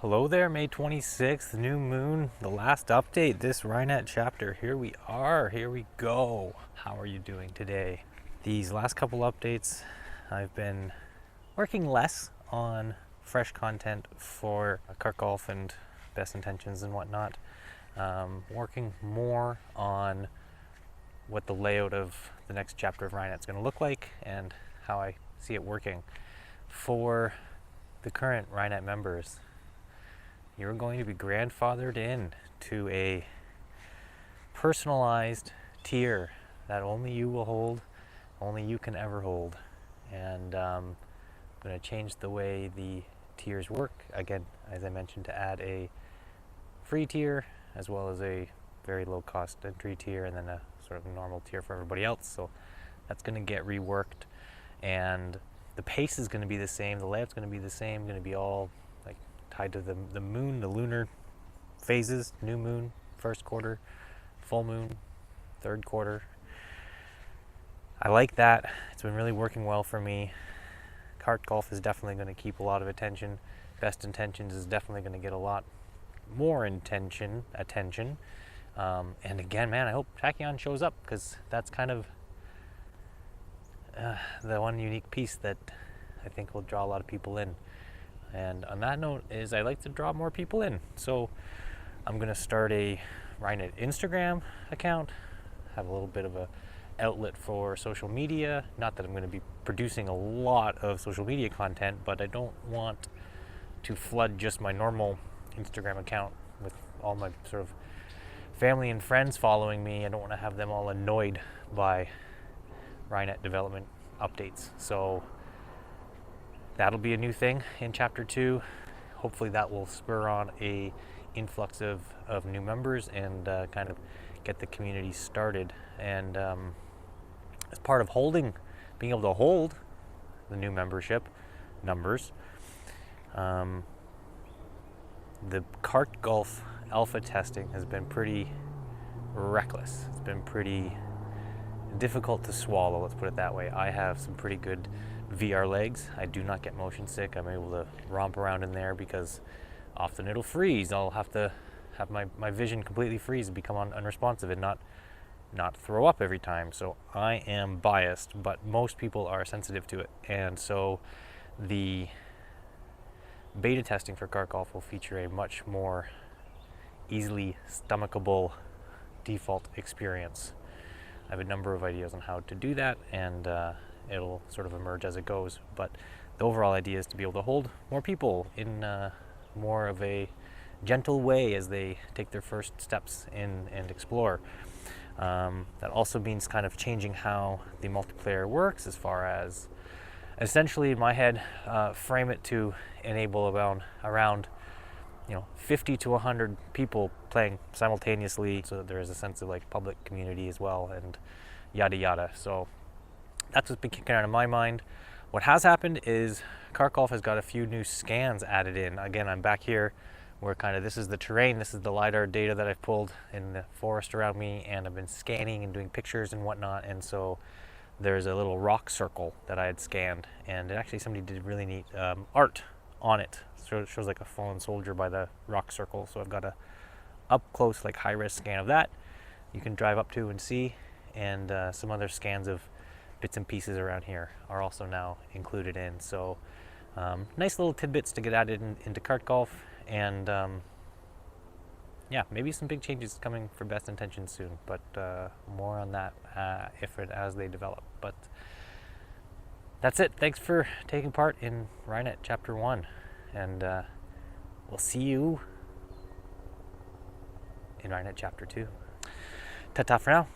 Hello there, May 26th, new moon, the last update, this Rhinet chapter. Here we are, here we go. How are you doing today? These last couple updates, I've been working less on fresh content for Cart Golf and Best Intentions and whatnot. Working more on what the layout of the next chapter of Rhinet is going to look like and how I see it working. For the current Rhinet members, you're going to be grandfathered in to a personalized tier that only you will hold, only you can ever hold. And I'm going to change the way the tiers work. Again, as I mentioned, to add a free tier as well as a very low cost entry tier and then a sort of normal tier for everybody else. So that's going to get reworked, and the pace is going to be the same, the layout's going to be the same, going to be all like tied to the moon, the lunar phases, new moon, first quarter, full moon, third quarter. I like that. It's been really working well for me. Cart Golf is definitely going to keep a lot of attention. Best Intentions is definitely going to get a lot more attention. And again, man, I hope Tachyon shows up, because that's kind of the one unique piece that I think will draw a lot of people in. And on that note is I like to draw more people in. So I'm going to start a Rhinet Instagram account, have a little bit of a outlet for social media. Not that I'm going to be producing a lot of social media content, but I don't want to flood just my normal Instagram account with all my sort of family and friends following me. I don't want to have them all annoyed by Rhinet development updates. So that'll be a new thing in chapter 2. Hopefully that will spur on a influx of new members and kind of get the community started. And as part of being able to hold the new membership numbers, the Cart Golf alpha testing has been pretty reckless. It's been pretty difficult to swallow, let's put it that way. I have some pretty good VR legs. I do not get motion sick. I'm able to romp around in there because often it'll freeze. I'll have to have my vision completely freeze and become unresponsive and not throw up every time. So I am biased, but most people are sensitive to it. And so the beta testing for Cart Golf will feature a much more easily stomachable default experience. I have a number of ideas on how to do that, and it'll sort of emerge as it goes. But the overall idea is to be able to hold more people in more of a gentle way as they take their first steps in and explore. That also means kind of changing how the multiplayer works, as far as essentially in my head, frame it to enable around 50 to 100 people playing simultaneously, so that there is a sense of like public community as well, and yada yada. So that's what's been kicking out of my mind. What has happened is Cart Golf has got a few new scans added in. Again, I'm back here where kind of this is the terrain, this is the LiDAR data that I've pulled in the forest around me, and I've been scanning and doing pictures and whatnot. And so there's a little rock circle that I had scanned, and actually somebody did really neat art on it. So it shows like a fallen soldier by the rock circle. So I've got a up close, like high res scan of that. You can drive up to and see, and some other scans of bits and pieces around here are also now included in. So nice little tidbits to get added into Cart Golf, and yeah, maybe some big changes coming for Best Intentions soon, but more on that as they develop. But that's it. Thanks for taking part in Rhinet Chapter 1, and we'll see you in Rhinet Chapter 2. Ta-ta for now.